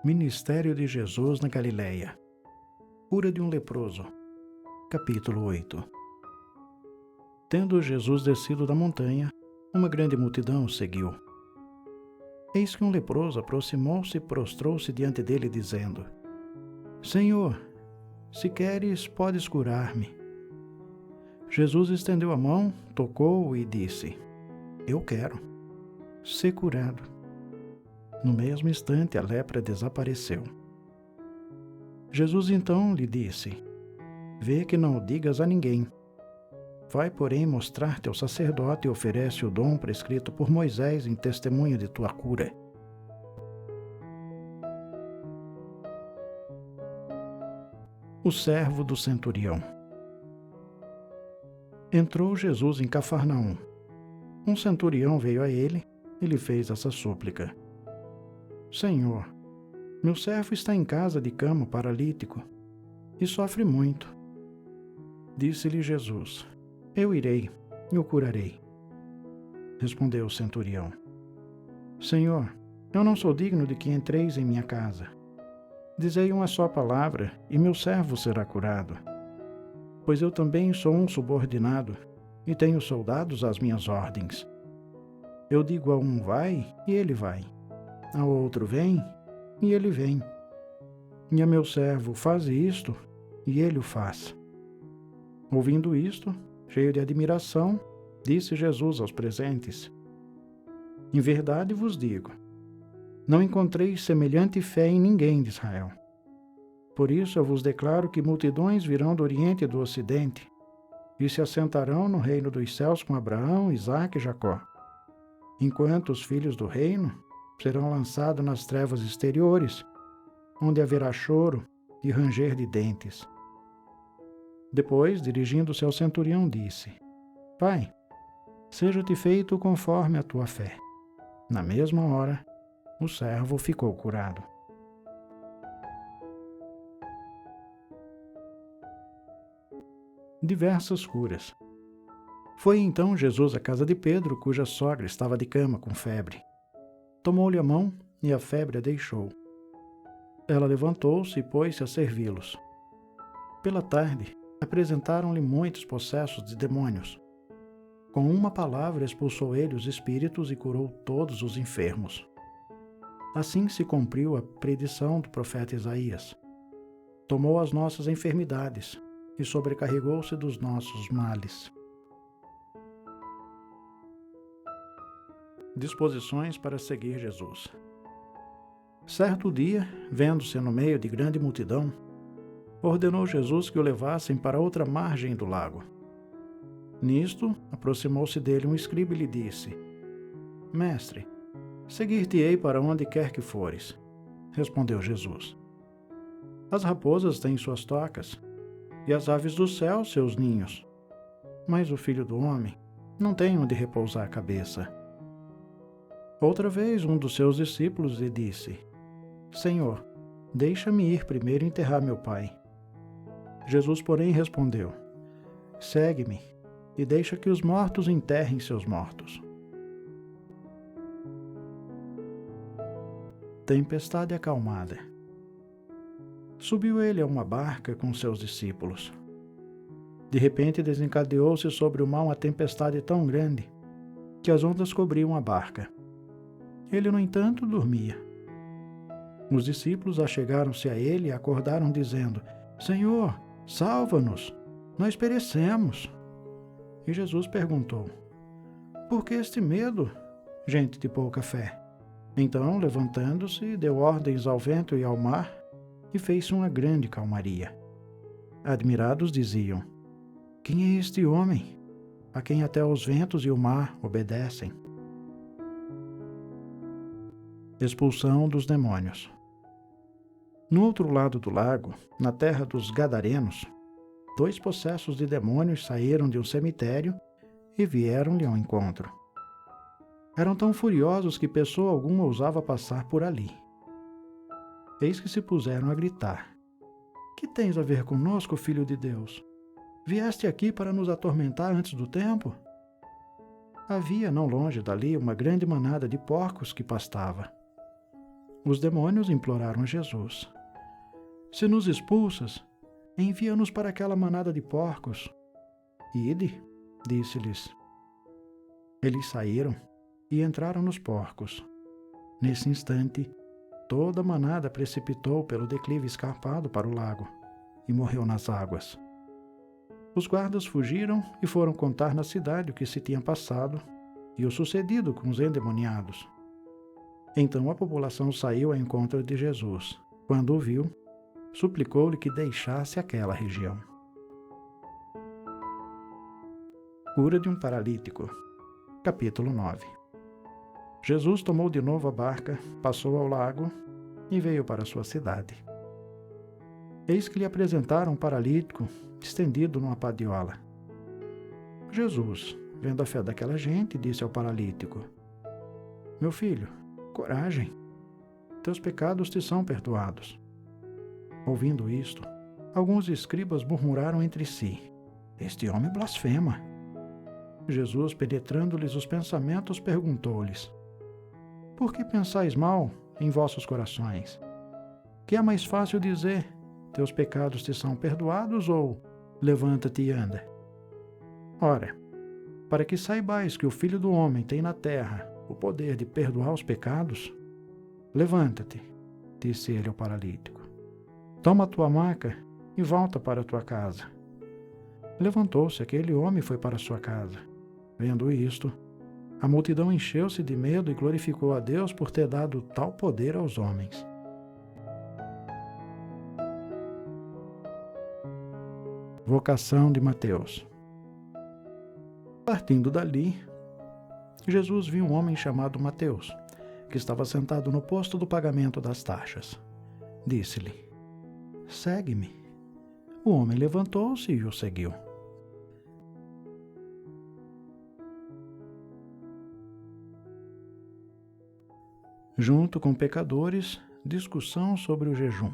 Ministério de Jesus na Galileia. Cura de um leproso. Capítulo 8. Tendo Jesus descido da montanha, uma grande multidão o seguiu. Eis que um leproso aproximou-se e prostrou-se diante dele, dizendo: Senhor, se queres, podes curar-me. Jesus estendeu a mão, tocou-o e disse: Eu quero. Sê curado. No mesmo instante, a lepra desapareceu. Jesus então lhe disse: Vê que não o digas a ninguém. Vai, porém, mostrar-te ao sacerdote e oferece o dom prescrito por Moisés em testemunho de tua cura. O servo do centurião. Entrou Jesus em Cafarnaum. Um centurião veio a ele e lhe fez essa súplica: Senhor, meu servo está em casa de cama paralítico e sofre muito. Disse-lhe Jesus: Eu irei e o curarei. Respondeu o centurião: Senhor, eu não sou digno de que entreis em minha casa. Dizei uma só palavra e meu servo será curado. Pois eu também sou um subordinado e tenho soldados às minhas ordens. Eu digo a um vai e ele vai. Ao outro vem, e ele vem. E a meu servo faze isto, e ele o faz. Ouvindo isto, cheio de admiração, disse Jesus aos presentes: Em verdade vos digo, não encontrei semelhante fé em ninguém de Israel. Por isso eu vos declaro que multidões virão do Oriente e do Ocidente, e se assentarão no reino dos céus com Abraão, Isaque e Jacó, enquanto os filhos do reino serão lançados nas trevas exteriores, onde haverá choro e ranger de dentes. Depois, dirigindo-se ao centurião, disse: Pai, seja-te feito conforme a tua fé. Na mesma hora, o servo ficou curado. Diversas curas. Foi então Jesus à casa de Pedro, cuja sogra estava de cama com febre. Tomou-lhe a mão e a febre a deixou. Ela levantou-se e pôs-se a servi-los. Pela tarde, apresentaram-lhe muitos possessos de demônios. Com uma palavra expulsou ele os espíritos e curou todos os enfermos. Assim se cumpriu a predição do profeta Isaías. Tomou as nossas enfermidades e sobrecarregou-se dos nossos males. Disposições para seguir Jesus. Certo dia, vendo-se no meio de grande multidão, ordenou Jesus que o levassem para outra margem do lago. Nisto, aproximou-se dele um escriba e lhe disse: Mestre, seguir-te-ei para onde quer que fores. Respondeu Jesus: As raposas têm suas tocas, e as aves do céu seus ninhos, mas o Filho do Homem não tem onde repousar a cabeça. Outra vez um dos seus discípulos lhe disse: Senhor, deixa-me ir primeiro enterrar meu pai. Jesus, porém, respondeu: Segue-me e deixa que os mortos enterrem seus mortos. Tempestade acalmada. Subiu ele a uma barca com seus discípulos. De repente desencadeou-se sobre o mar uma tempestade tão grande que as ondas cobriam a barca. Ele, no entanto, dormia. Os discípulos achegaram-se a ele e acordaram, dizendo: Senhor, salva-nos, nós perecemos. E Jesus perguntou: Por que este medo, gente de pouca fé? Então, levantando-se, deu ordens ao vento e ao mar, e fez-se uma grande calmaria. Admirados diziam: Quem é este homem, a quem até os ventos e o mar obedecem? Expulsão dos demônios. No outro lado do lago, na terra dos Gadarenos, 2 possessos de demônios saíram de um cemitério e vieram-lhe ao encontro. Eram tão furiosos que pessoa alguma ousava passar por ali. Eis que se puseram a gritar: Que tens a ver conosco, Filho de Deus? Vieste aqui para nos atormentar antes do tempo? Havia, não longe dali, uma grande manada de porcos que pastava. Os demônios imploraram a Jesus: Se nos expulsas, envia-nos para aquela manada de porcos. Ide, disse-lhes. Eles saíram e entraram nos porcos. Nesse instante, toda a manada precipitou pelo declive escarpado para o lago e morreu nas águas. Os guardas fugiram e foram contar na cidade o que se tinha passado e o sucedido com os endemoniados. Então a população saiu ao encontro de Jesus. Quando o viu, suplicou-lhe que deixasse aquela região. Cura de um paralítico. Capítulo 9. Jesus tomou de novo a barca, passou ao lago e veio para sua cidade. Eis que lhe apresentaram um paralítico estendido numa padiola. Jesus, vendo a fé daquela gente, disse ao paralítico: Meu filho, coragem, teus pecados te são perdoados. Ouvindo isto, alguns escribas murmuraram entre si: Este homem blasfema. Jesus, penetrando-lhes os pensamentos, perguntou-lhes: Por que pensais mal em vossos corações? Que é mais fácil dizer: Teus pecados te são perdoados, ou levanta-te e anda? Ora, para que saibais que o Filho do Homem tem na terra o poder de perdoar os pecados, levanta-te, disse ele ao paralítico. Toma a tua maca e volta para a tua casa. Levantou-se aquele homem e foi para sua casa. Vendo isto, a multidão encheu-se de medo e glorificou a Deus por ter dado tal poder aos homens. Vocação de Mateus. Partindo dali, Jesus viu um homem chamado Mateus, que estava sentado no posto do pagamento das taxas. Disse-lhe: Segue-me. O homem levantou-se e o seguiu. Junto com pecadores, discussão sobre o jejum.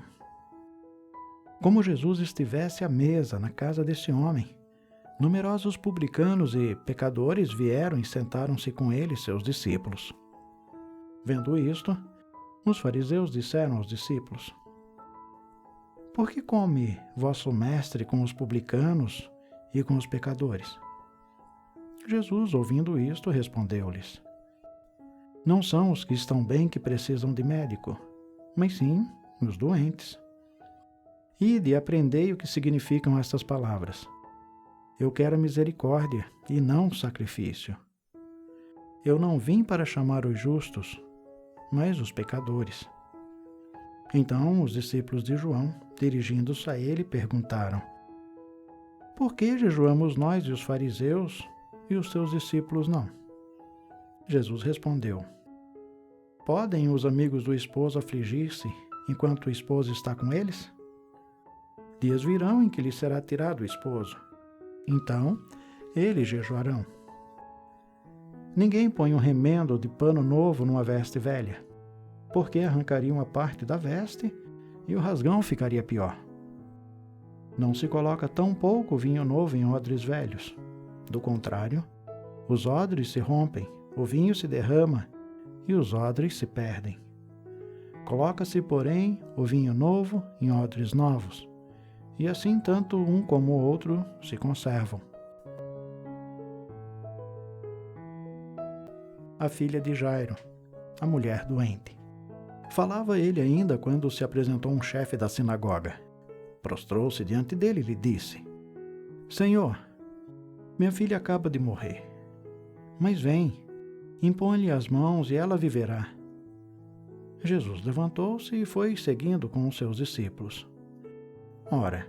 Como Jesus estivesse à mesa na casa desse homem, numerosos publicanos e pecadores vieram e sentaram-se com ele, seus discípulos. Vendo isto, os fariseus disseram aos discípulos: Por que come vosso mestre com os publicanos e com os pecadores? Jesus, ouvindo isto, respondeu-lhes: Não são os que estão bem que precisam de médico, mas sim os doentes. Ide e aprendei o que significam estas palavras: Eu quero misericórdia e não sacrifício. Eu não vim para chamar os justos, mas os pecadores. Então os discípulos de João, dirigindo-se a ele, perguntaram: Por que jejuamos nós e os fariseus, e os teus discípulos não? Jesus respondeu: Podem os amigos do esposo afligir-se enquanto o esposo está com eles? Dias virão em que lhe será tirado o esposo. Então, eles jejuarão. Ninguém põe um remendo de pano novo numa veste velha, porque arrancaria uma parte da veste e o rasgão ficaria pior. Não se coloca tão pouco vinho novo em odres velhos. Do contrário, os odres se rompem, o vinho se derrama e os odres se perdem. Coloca-se, porém, o vinho novo em odres novos, e assim tanto um como o outro se conservam. A filha de Jairo, a mulher doente. Falava ele ainda quando se apresentou um chefe da sinagoga. Prostrou-se diante dele e lhe disse: Senhor, minha filha acaba de morrer. Mas vem, impõe-lhe as mãos e ela viverá. Jesus levantou-se e foi seguindo com os seus discípulos. Ora,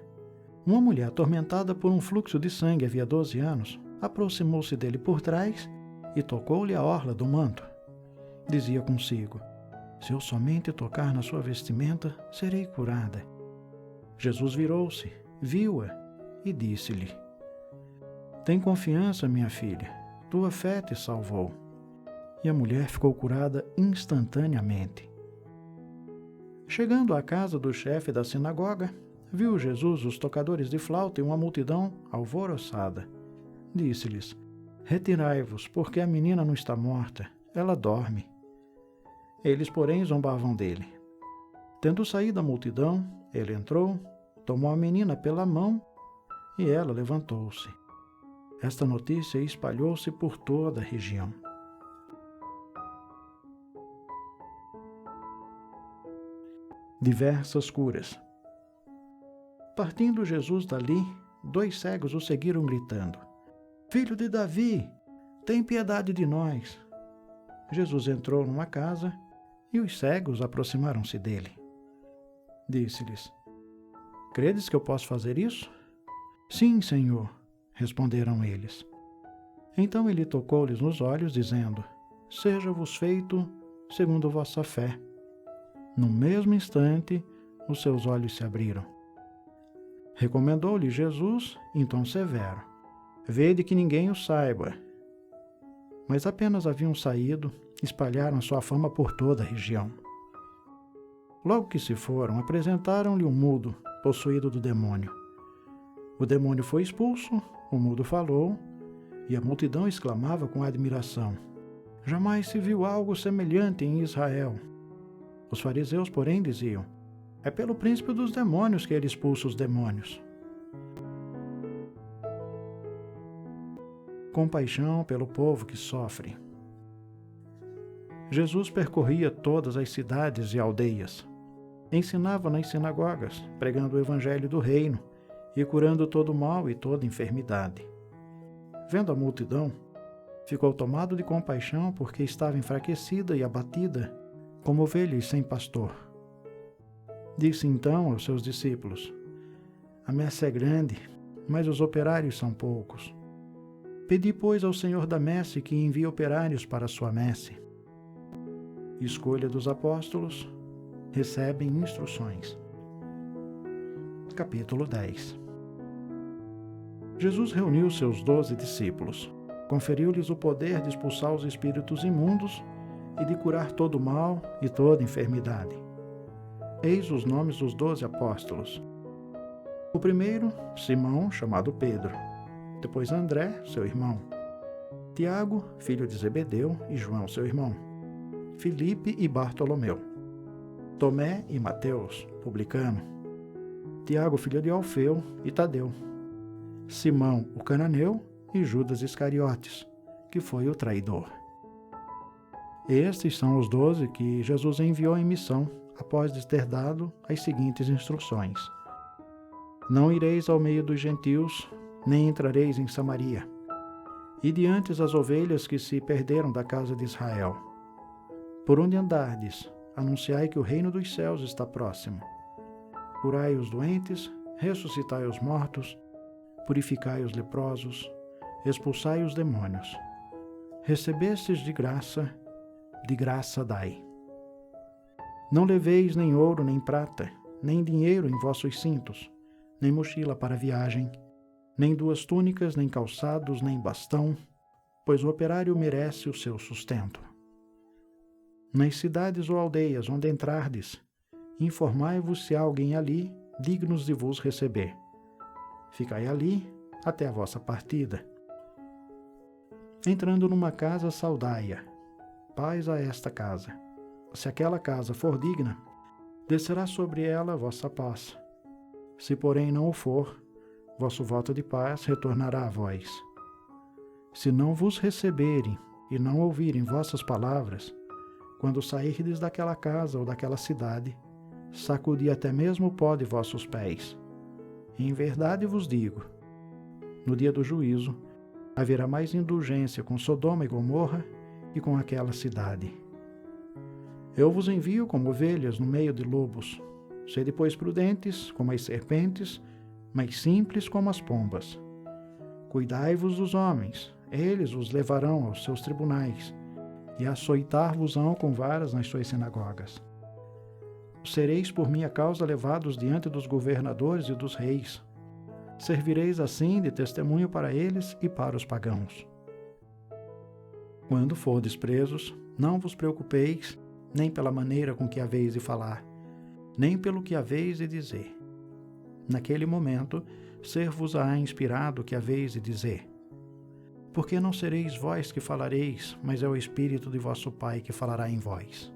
uma mulher atormentada por um fluxo de sangue havia 12 anos, aproximou-se dele por trás e tocou-lhe a orla do manto. Dizia consigo: Se eu somente tocar na sua vestimenta, serei curada. Jesus virou-se, viu-a e disse-lhe: Tem confiança, minha filha, tua fé te salvou. E a mulher ficou curada instantaneamente. Chegando à casa do chefe da sinagoga, viu Jesus os tocadores de flauta e uma multidão alvoroçada. Disse-lhes: Retirai-vos, porque a menina não está morta, ela dorme. Eles, porém, zombavam dele. Tendo saído a multidão, ele entrou, tomou a menina pela mão e ela levantou-se. Esta notícia espalhou-se por toda a região. Diversas curas. Partindo Jesus dali, 2 cegos o seguiram gritando: Filho de Davi, tem piedade de nós. Jesus entrou numa casa e os cegos aproximaram-se dele. Disse-lhes: Credes que eu posso fazer isso? Sim, Senhor, responderam eles. Então ele tocou-lhes nos olhos, dizendo: Seja-vos feito segundo vossa fé. No mesmo instante, os seus olhos se abriram. Recomendou-lhe Jesus, em tom severo: Vede que ninguém o saiba. Mas apenas haviam saído, espalharam sua fama por toda a região. Logo que se foram, apresentaram-lhe um mudo, possuído do demônio. O demônio foi expulso, o mudo falou, e a multidão exclamava com admiração: Jamais se viu algo semelhante em Israel. Os fariseus, porém, diziam: É pelo príncipe dos demônios que ele expulsa os demônios. Compaixão pelo povo que sofre. Jesus percorria todas as cidades e aldeias. Ensinava nas sinagogas, pregando o evangelho do reino e curando todo mal e toda enfermidade. Vendo a multidão, ficou tomado de compaixão porque estava enfraquecida e abatida, como ovelhas sem pastor. Disse então aos seus discípulos: A messe é grande, mas os operários são poucos. Pedi, pois, ao Senhor da messe que envie operários para a sua messe. Escolha dos apóstolos, recebem instruções. Capítulo 10. Jesus reuniu seus 12 discípulos, conferiu-lhes o poder de expulsar os espíritos imundos e de curar todo mal e toda enfermidade. Eis os nomes dos 12 apóstolos. O primeiro, Simão, chamado Pedro. Depois André, seu irmão. Tiago, filho de Zebedeu, e João, seu irmão. Filipe e Bartolomeu. Tomé e Mateus, publicano. Tiago, filho de Alfeu, e Tadeu. Simão, o cananeu, e Judas Iscariotes, que foi o traidor. Estes são os 12 que Jesus enviou em missão, após lhes ter dado as seguintes instruções: Não ireis ao meio dos gentios, nem entrareis em Samaria. E diante as ovelhas que se perderam da casa de Israel. Por onde andardes, anunciai que o reino dos céus está próximo. Curai os doentes, ressuscitai os mortos, purificai os leprosos, expulsai os demônios. Recebestes de graça dai. Não leveis nem ouro nem prata, nem dinheiro em vossos cintos, nem mochila para viagem, nem 2 túnicas, nem calçados, nem bastão, pois o operário merece o seu sustento. Nas cidades ou aldeias onde entrardes, informai-vos se há alguém ali dignos de vos receber. Ficai ali até a vossa partida. Entrando numa casa, saudai-a. Paz a esta casa. Se aquela casa for digna, descerá sobre ela vossa paz. Se, porém, não o for, vosso voto de paz retornará a vós. Se não vos receberem e não ouvirem vossas palavras, quando sairdes daquela casa ou daquela cidade, sacudi até mesmo o pó de vossos pés. E em verdade vos digo, no dia do juízo, haverá mais indulgência com Sodoma e Gomorra e com aquela cidade. Eu vos envio como ovelhas no meio de lobos. Sede, pois, prudentes como as serpentes, mas simples como as pombas. Cuidai-vos dos homens, eles os levarão aos seus tribunais, e açoitar-vos-ão com varas nas suas sinagogas. Sereis por minha causa levados diante dos governadores e dos reis. Servireis assim de testemunho para eles e para os pagãos. Quando fordes presos, não vos preocupeis, nem pela maneira com que haveis de falar, nem pelo que haveis de dizer. Naquele momento, ser-vos-á inspirado o que haveis de dizer. Porque não sereis vós que falareis, mas é o Espírito de vosso Pai que falará em vós.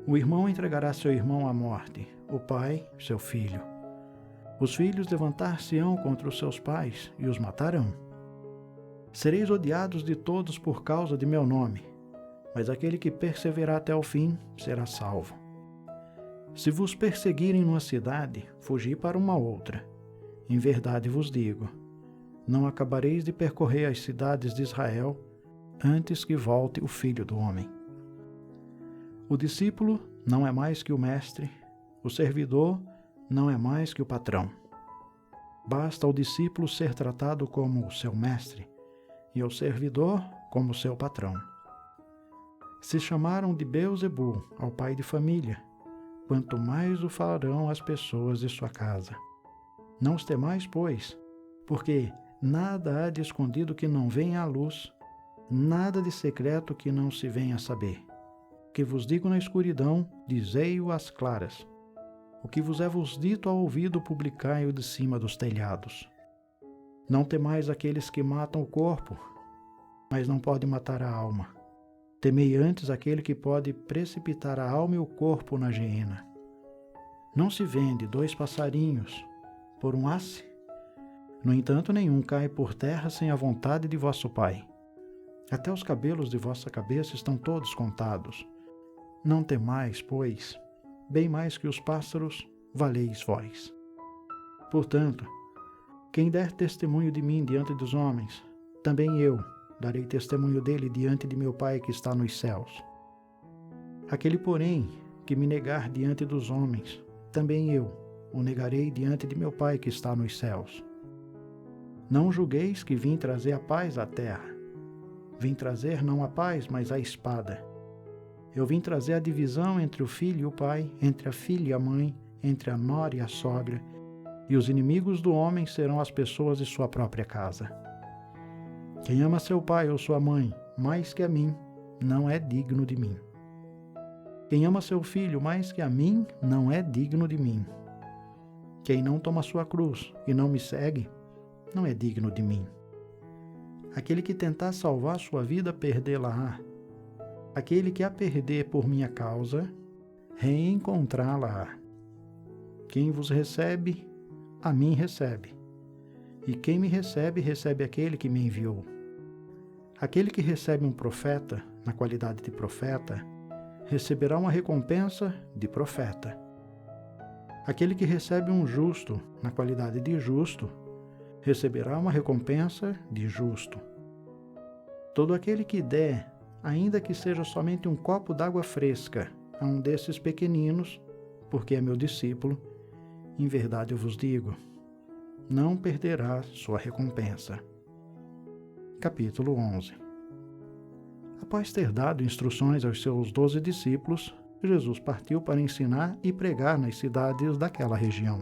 O irmão entregará seu irmão à morte, o pai, seu filho. Os filhos levantar-se-ão contra os seus pais e os matarão. Sereis odiados de todos por causa de meu nome, mas aquele que perseverar até o fim será salvo. Se vos perseguirem numa cidade, fugi para uma outra. Em verdade vos digo, não acabareis de percorrer as cidades de Israel antes que volte o Filho do Homem. O discípulo não é mais que o mestre, o servidor não é mais que o patrão. Basta ao discípulo ser tratado como seu mestre e ao servidor como seu patrão. Se chamaram de Beelzebu ao pai de família, quanto mais o farão as pessoas de sua casa. Não os temais, pois, porque nada há de escondido que não venha à luz, nada de secreto que não se venha a saber. O que vos digo na escuridão, dizei-o às claras. O que vos dito ao ouvido, publicai-o de cima dos telhados. Não temais aqueles que matam o corpo, mas não podem matar a alma. Temei antes aquele que pode precipitar a alma e o corpo na geena. Não se vende 2 passarinhos por um asse? No entanto, nenhum cai por terra sem a vontade de vosso Pai. Até os cabelos de vossa cabeça estão todos contados. Não temais, pois, bem mais que os pássaros, valeis vós. Portanto, quem der testemunho de mim diante dos homens, também eu darei testemunho dele diante de meu Pai que está nos céus. Aquele, porém, que me negar diante dos homens, também eu o negarei diante de meu Pai que está nos céus. Não julgueis que vim trazer a paz à terra. Vim trazer não a paz, mas a espada. Eu vim trazer a divisão entre o filho e o pai, entre a filha e a mãe, entre a nora e a sogra, e os inimigos do homem serão as pessoas de sua própria casa. Quem ama seu pai ou sua mãe mais que a mim, não é digno de mim. Quem ama seu filho mais que a mim, não é digno de mim. Quem não toma sua cruz e não me segue, não é digno de mim. Aquele que tentar salvar sua vida, perdê-la-á. Aquele que a perder por minha causa, reencontrá-la-á. Quem vos recebe, a mim recebe. E quem me recebe, recebe aquele que me enviou. Aquele que recebe um profeta, na qualidade de profeta, receberá uma recompensa de profeta. Aquele que recebe um justo, na qualidade de justo, receberá uma recompensa de justo. Todo aquele que der, ainda que seja somente um copo d'água fresca, a um desses pequeninos, porque é meu discípulo, em verdade eu vos digo, não perderá sua recompensa. Capítulo 11. Após ter dado instruções aos seus 12 discípulos, Jesus partiu para ensinar e pregar nas cidades daquela região.